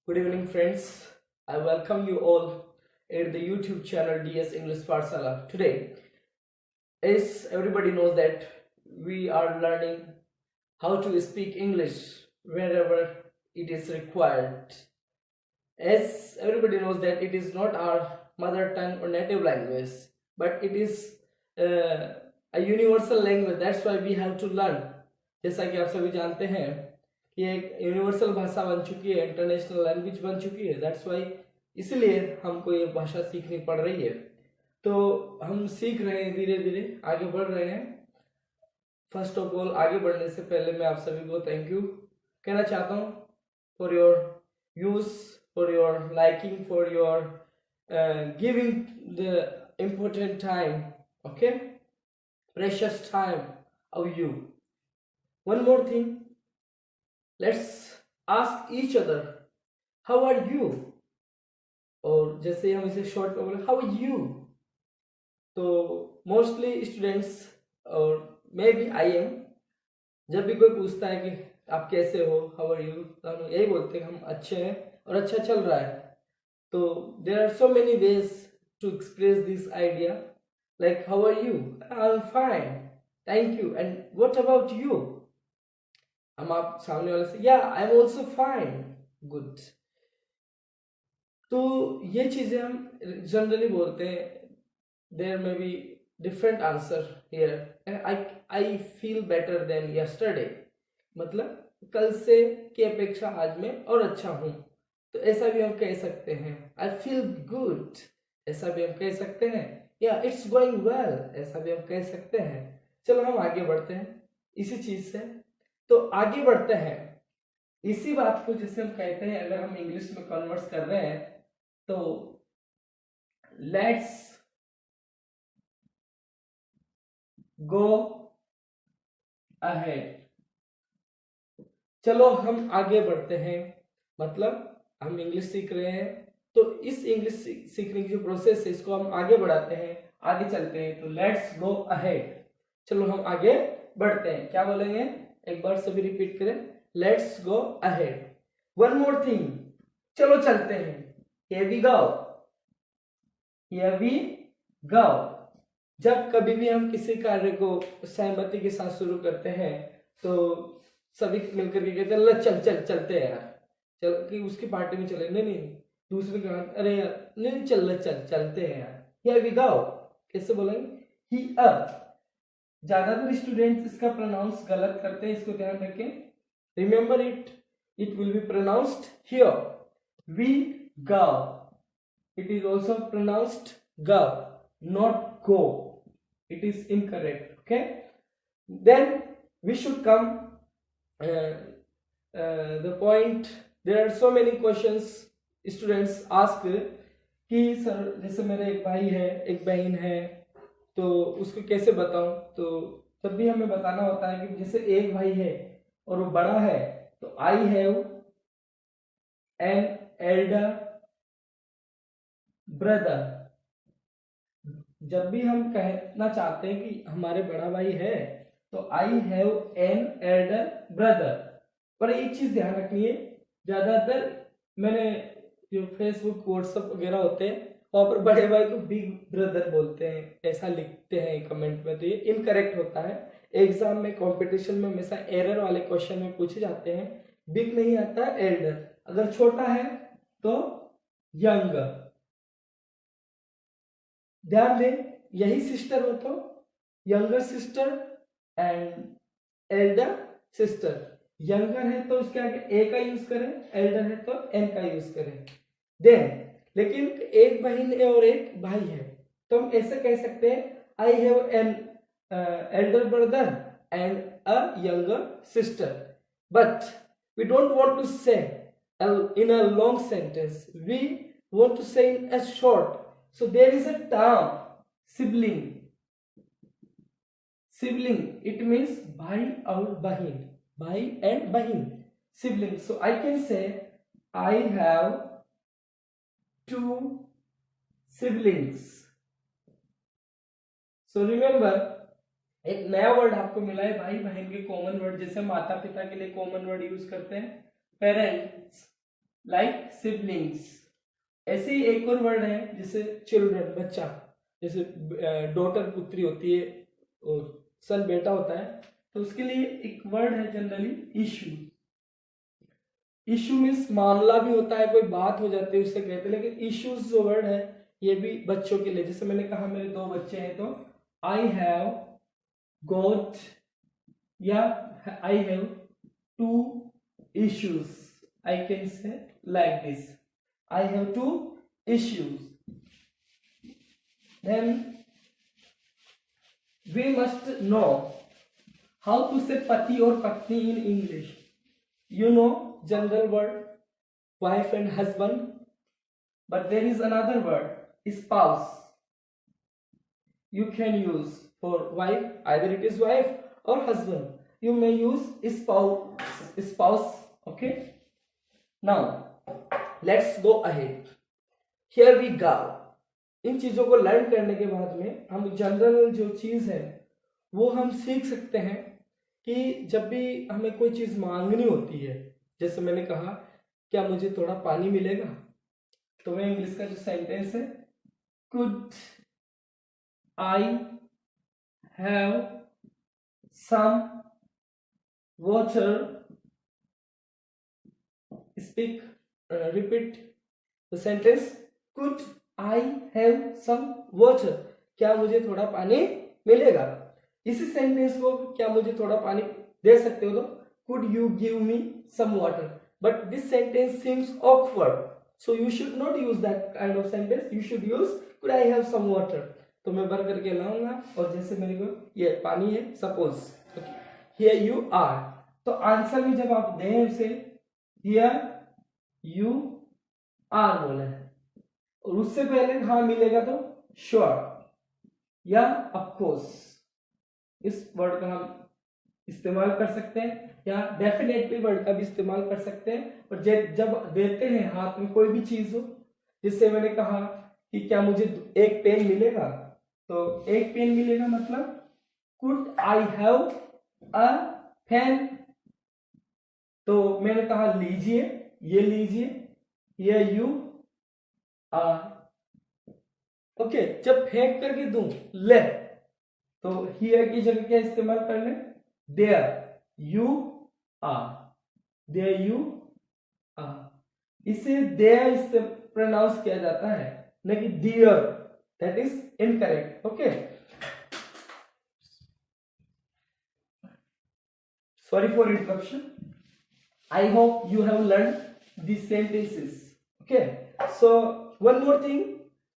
Good evening, friends. I welcome you all at the YouTube channel DS English Parsala. Today, as everybody knows that we are learning how to speak English wherever it is required. As everybody knows that it is not our mother tongue or native language, but it is a universal language. That's why we have to learn. जैसा कि आप सभी जानते हैं कि एक universal भाषा बन चुकी है, इंटरनेशनल लैंग्वेज बन चुकी है। दैट्स वाई इसलिए हमको ये भाषा सीखनी पड़ रही है। तो हम सीख रहे हैं, धीरे धीरे आगे बढ़ रहे हैं। फर्स्ट ऑफ ऑल, आगे बढ़ने से पहले मैं आप सभी को थैंक यू कहना चाहता हूँ for your use, for your liking, for your giving the important time, okay, precious time of you. One more thing, let's ask each other, how are you? और जैसे हम इसे शॉर्ट में बोले how are you, तो mostly students और may B I am, जब भी कोई पूछता है कि आप कैसे हो, हाउ आर यू, तो हम यही बोलते हैं कि हम अच्छे हैं और अच्छा चल रहा है। तो there are so many ways to express this idea, like how are you, I am fine, thank you, and what about you. हम आप सामने वाले से या I am also fine, good. तो ये चीजें हम जनरली बोलते हैं। There may be different answer here, I feel better than yesterday, मतलब कल से की अपेक्षा आज मैं और अच्छा हूं। तो ऐसा भी हम कह सकते हैं। आई फील गुड, ऐसा भी हम कह सकते हैं। या इट्स गोइंग वेल, ऐसा भी हम कह सकते हैं। चलो हम आगे बढ़ते हैं इसी चीज से। तो आगे बढ़ते हैं इसी बात को, जिसे हम कहते हैं, अगर हम इंग्लिश में कन्वर्ट कर रहे हैं तो लेट्स गो अहेड। चलो हम आगे बढ़ते हैं, मतलब हम इंग्लिश सीख रहे हैं, तो इस इंग्लिश सीखने की जो प्रोसेस है इसको हम आगे बढ़ाते हैं, आगे चलते हैं। तो लेट्स गो अहेड, चलो हम आगे बढ़ते हैं। क्या बोलेंगे, एक बार सभी रिपीट करें, let's go ahead. One more thing, चलो चलते हैं। Here we go, here we go. जब कभी भी हम किसी कार्य को सहमति के साथ शुरू करते हैं तो सभी मिलकर के कहते हैं चल चल चलते हैं यार, चल कि उसकी पार्टी में चले, नहीं नहीं, दूसरे का अरे यार नहीं चल चल चलते हैं यार। हियर वी गो कैसे बोलेंगे, हियर। ज्यादातर स्टूडेंट्स इसका प्रोनाउंस गलत करते हैं, इसको ध्यान रखें। Remember it, it will be pronounced here, we go. It is also pronounced go, not go. It is incorrect, okay? Then we should come the point. There are so many questions students ask कि sir जैसे मेरे एक भाई है, एक बहन है, तो उसको कैसे बताऊं। तो तब भी हमें बताना होता है कि जैसे एक भाई है और वो बड़ा है, तो आई हैव एन एल्डर ब्रदर। जब भी हम कहना चाहते हैं कि हमारे बड़ा भाई है, तो आई हैव एन एल्डर ब्रदर। पर एक चीज ध्यान रखनी है, ज्यादातर मैंने जो फेसबुक व्हाट्सएप वगैरह होते हैं वहां पर बड़े भाई को बिग ब्रदर बोलते हैं, ऐसा लिखते हैं कमेंट में। तो ये इनकरेक्ट होता है। एग्जाम में, कंपटीशन में हमेशा एरर वाले क्वेश्चन में पूछे जाते हैं। बिग नहीं आता, एल्डर। अगर छोटा है तो यंगर। ध्यान दें, यही सिस्टर हो तो younger sister and Elder sister. Younger है तो उसके आगे ए का यूज करें, एल्डर है तो एन का यूज करें। देन लेकिन एक बहन है और एक भाई है, तो हम ऐसे कह सकते हैं I have an elder brother and a younger sister. But we don't want to say in a long sentence, we want to say in a short. So there is a term sibling. Sibling, it means bhai aur bahin, bhai and bahin, sibling. So I can say I have two siblings. So remember, एक नया word आपको मिला है भाई बहन के common word, जैसे माता पिता के लिए कॉमन वर्ड यूज करते हैं पेरेंट्स, लाइक सिबलिंग्स। ऐसे ही एक और वर्ड है जैसे चिल्ड्रन, बच्चा, जैसे डॉटर पुत्री होती है और सन बेटा होता है, तो उसके लिए एक वर्ड है जनरली इशू। इशू मीन्स मामला भी होता है, कोई बात हो जाती है उससे कहते हैं, लेकिन इश्यूज जो वर्ड है ये भी बच्चों के लिए, जैसे मैंने कहा मेरे 2 बच्चे हैं, तो आई हैव गॉट या I have 2 issues, I can say like this, I have 2 issues. Then we must know how to say pati or patni in English. You know general word wife and husband, but there is another word spouse. You can use for wife, either it is wife or husband, you may use spouse. Okay, now let's go ahead. Here we go. इन चीजों को learn करने के बाद में हम general जो चीज है वो हम सीख सकते हैं कि जब भी हमें कोई चीज मांगनी होती है, जैसे मैंने कहा क्या मुझे थोड़ा पानी मिलेगा, तो मैं इंग्लिश का जो सेंटेंस है could I have some water, speak, repeat the sentence, could I have some water, क्या मुझे थोड़ा पानी मिलेगा। इसी सेंटेंस को क्या मुझे थोड़ा पानी दे सकते हो, तो could you give me some water, but this sentence seems awkward, so you should not use that kind of sentence, you should use could I have some water। तो मैं भर करके लाऊंगा और जैसे मेरे को ये पानी है सपोज, here you are, तो आंसर में जब आप दें उसे here you are बोला है, और उससे पहले हाँ मिलेगा तो श्योर या ऑफकोर्स, इस वर्ड का हम इस्तेमाल कर सकते हैं, या डेफिनेटली वर्ड का भी इस्तेमाल कर सकते हैं। और जब देते हैं हाथ में कोई भी चीज हो, जिससे मैंने कहा कि क्या मुझे एक पेन मिलेगा, तो एक पेन मिलेगा मतलब could I have a pen, तो मैंने कहा लीजिए, ये लीजिए, ये यू ओके। जब फेंक करके दूं ले, तो हियर की जगह क्या इस्तेमाल कर ले, there you are, there you are, इसे देयर प्रोनाउंस किया जाता है, न कि dear, that is incorrect. Okay, sorry for interruption, I hope you have learned these sentences. Okay, so one more thing,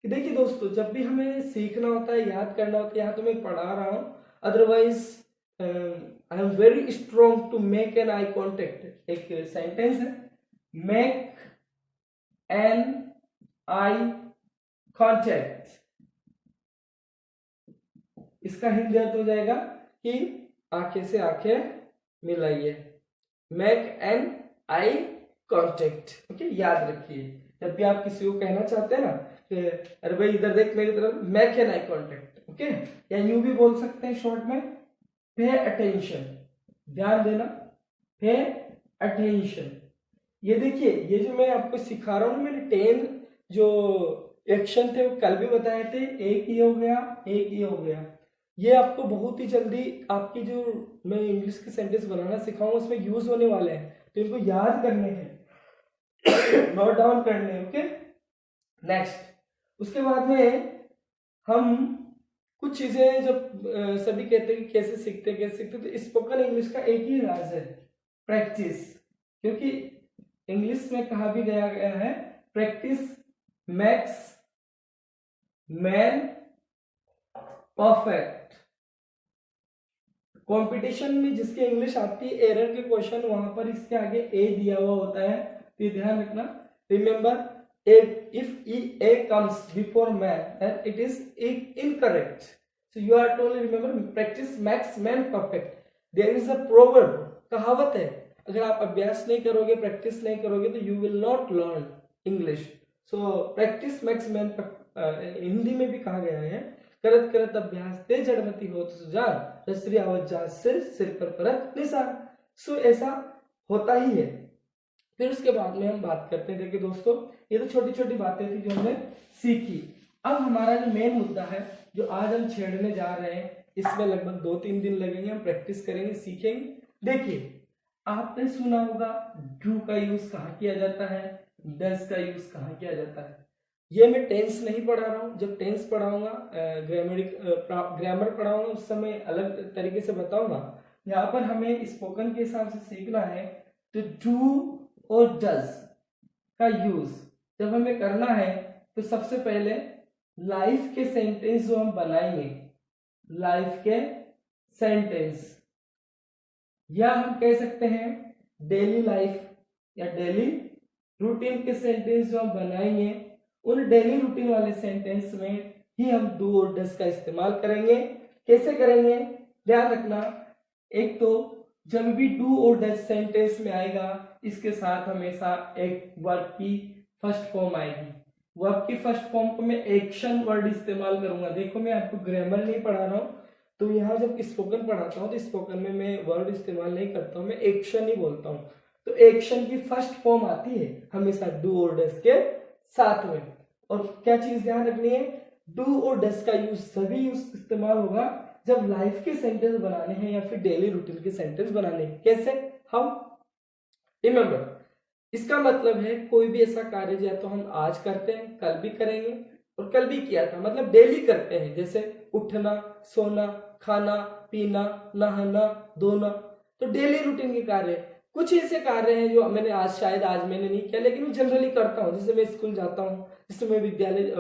देखिए दोस्तों, जब भी हमें सीखना होता है, याद करना होता है, यहाँ तो मैं पढ़ा रहा हूँ, otherwise I am very strong to make an eye contact. एक सेंटेंस है, मेक एन आई कॉन्टेक्ट, इसका हिंदी अर्थ हो जाएगा कि आंखें से आंखें मिलाइए, make an eye contact. Okay, याद रखिए, जब भी आप किसी को कहना चाहते हैं ना कि अरे भाई इधर देख मेरी तरफ, make an eye contact. Okay, या यूं भी बोल सकते हैं शॉर्ट में, पे अटेंशन, ध्यान देना, पे अटेंशन। ये देखिए, ये जो मैं आपको सिखा रहा हूँ, मैंने 10 जो एक्शन थे वो कल भी बताए थे, एक ये हो गया, एक ये हो गया। ये आपको बहुत ही जल्दी आपकी जो मैं इंग्लिश के सेंटेंस बनाना सिखाऊंगा उसमें यूज होने वाले हैं, तो इनको याद करने हैं, नोट डाउन करने हैं। ओके, नेक्स्ट, उसके बाद में हम कुछ चीजें जब सभी कहते हैं कि कैसे सीखते तो स्पोकन इंग्लिश का एक ही राज है, प्रैक्टिस। क्योंकि इंग्लिश में कहा भी गया है, practice makes man perfect. Competition में जिसके इंग्लिश आती है, एरर के क्वेश्चन वहां पर इसके आगे ए दिया हुआ होता है, तो ध्यान रखना। Remember, if a comes before man, then it is incorrect. So you are to remember, practice makes man perfect. There is a proverb, कहावत है, अगर आप अभ्यास नहीं करोगे, प्रैक्टिस नहीं करोगे, तो you will not learn English. So practice makes man perfect. Hindi में भी कहा गया है, करत करत अभ्यास ते जड़मति होत सुजान, रसरी आवत जात से सिर पर परत निशान। सो ऐसा होता ही है। फिर उसके बाद में हम बात करते हैं। देखिए दोस्तों, ये तो छोटी छोटी बातें थी जो हमने सीखी। अब हमारा जो मेन मुद्दा है जो आज हम छेड़ने जा रहे हैं, इसमें लगभग 2-3 दिन लगेंगे, हम प्रैक्टिस करेंगे, सीखेंगे। देखिए, आपने सुना होगा डू का यूज कहाँ किया जाता है, डज का यूज कहाँ किया जाता है। ये मैं टेंस नहीं पढ़ा रहा हूँ, जब टेंस पढ़ाऊंगा, ग्रामर पढ़ाऊंगा, उस समय अलग तरीके से बताऊंगा। यहाँ पर हमें स्पोकन के हिसाब से सीखना है। तो डू और डज का यूज जब हमें करना है तो सबसे पहले लाइफ के सेंटेंस जो हम बनाएंगे, लाइफ के सेंटेंस, या हम कह सकते हैं डेली लाइफ या डेली रूटीन के सेंटेंस जो हम बनाएंगे, उन डेली रूटीन वाले सेंटेंस में ही हम डू और डज का इस्तेमाल करेंगे। कैसे करेंगे, ध्यान रखना। एक तो जब भी डू और डज सेंटेंस में आएगा, इसके साथ हमेशा एक वर्ब की फर्स्ट फॉर्म आएगी। वर्ब की फर्स्ट फॉर्म को मैं एक्शन वर्ड इस्तेमाल करूंगा। देखो, मैं आपको ग्रामर नहीं पढ़ा रहा हूँ, तो यहाँ जब स्पोकन पढ़ाता हूँ तो स्पोकन में मैं वर्ड इस्तेमाल नहीं करता हूँ, मैं एक्शन ही बोलता हूँ। तो एक्शन की फर्स्ट फॉर्म आती है हमेशा डू और डज के साथ में। और क्या चीज ध्यान रखनी है, डू और डज का यूज सभी यूज इस्तेमाल होगा जब लाइफ के सेंटेंस बनाने हैं या फिर डेली रूटीन के सेंटेंस बनाने हैं। कैसे, हम रिमेंबर, इसका मतलब है कोई भी ऐसा कार्य या तो हम आज करते हैं, कल भी करेंगे, और कल भी किया था, मतलब डेली करते हैं, जैसे उठना, सोना, खाना, पीना, नहाना, धोना। तो डेली रूटीन के कार्य। कुछ ऐसे कार्य हैं जो मैंने आज मैंने नहीं किया, लेकिन मैं जनरली करता हूँ। जैसे मैं स्कूल जाता हूँ, जैसे मैं विद्यालय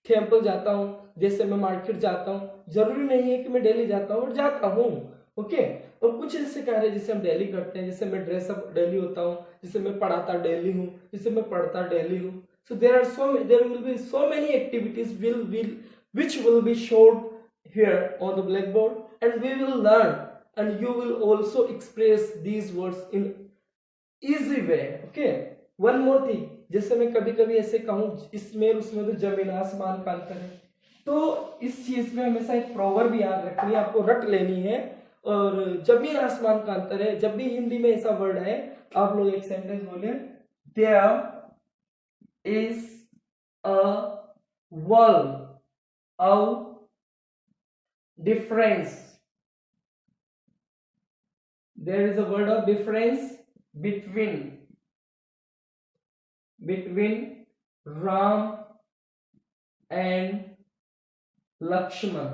टेम्पल जाता हूँ, जैसे मैं मार्केट जाता हूँ। जरूरी नहीं है कि मैं डेली जाता हूँ, और जाता हूँ। ओके। और कुछ ऐसे कार्य जिसे हम डेली करते हैं, जैसे मैं ड्रेसअप डेली होता हूँ, जिसे मैं पढ़ाता डेली हूँ, जिसे मैं पढ़ता डेली हूँ। So there will be so many activities which will be showed here on the blackboard, and we will learn, and you will also express these words in easy way. Okay. One more thing, जैसे मैं कभी कभी ऐसे कहूँ इसमें उसमें तो जमीन आसमान का अंतर है, तो इस चीज में हमेशा एक प्रोवर्ब भी याद रखनी है, आपको रट लेनी है। और जमीन आसमान का अंतर है, जब भी हिंदी में ऐसा वर्ड है, आप लोग एक सेंटेंस बोलिए, there is a world of difference. There is a word of difference between Ram and Lakshman.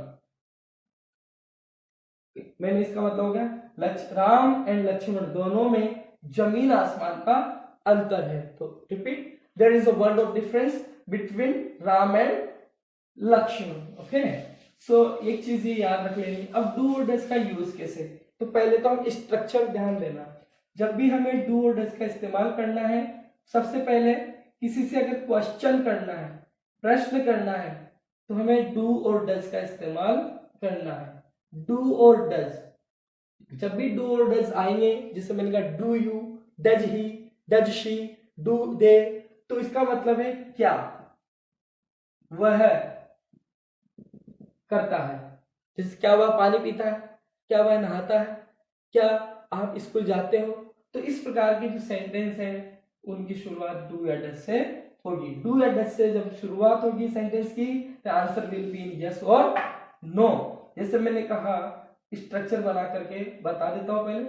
मैंने इसका मतलब हो गया, राम एंड लक्ष्मण दोनों में जमीन आसमान का अंतर है। तो repeat, there is a world of difference between Ram and Lakshman. Okay, so एक चीज ये याद रख लेनी। अब डू और डज का यूज कैसे, तो पहले तो हम स्ट्रक्चर ध्यान देना। जब भी हमें डू और डज का इस्तेमाल करना है, सबसे पहले किसी से अगर क्वेश्चन करना है, प्रश्न करना है, तो हमें डू और डज का इस्तेमाल करना है। डू और डज, जब भी डू और डज आएंगे, जैसे मैंने कहा do you, does he, does she, do they, तो इसका मतलब है क्या वह करता है। जैसे क्या वह पानी पीता है, क्या वह नहाता है, क्या आप स्कूल जाते हो। तो इस प्रकार के जो सेंटेंस है उनकी शुरुआत डू या डज से होगी। डू या डज से जब शुरुआत होगी सेंटेंस की, तो answer will be in yes और नो। जैसे मैंने कहा, स्ट्रक्चर बना करके बता देता हूं पहले,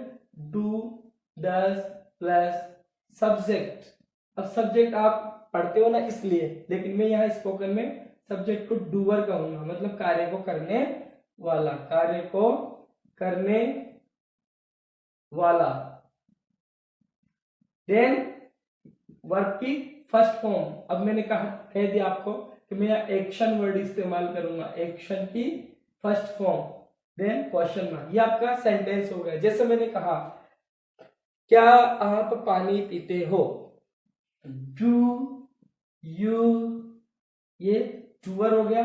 डू डज प्लस सब्जेक्ट। अब सब्जेक्ट आप पढ़ते हो ना इसलिए, लेकिन मैं यहाँ स्पोकन में सब्जेक्ट को डूअर कहूंगा, मतलब कार्य को करने वाला, कार्य को करने वाला। देन वर्ब की फर्स्ट फॉर्म, अब मैंने कह दिया आपको कि मैं एक्शन वर्ड इस्तेमाल करूंगा, एक्शन की first form, then question mark. ये आपका सेंटेंस हो गया। जैसे मैंने कहा, क्या आप पानी पीते हो, डू यू, ये डूअर हो गया।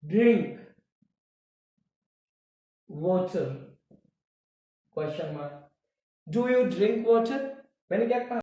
Drink water, question mark. Do you drink water, मैंने क्या कहा,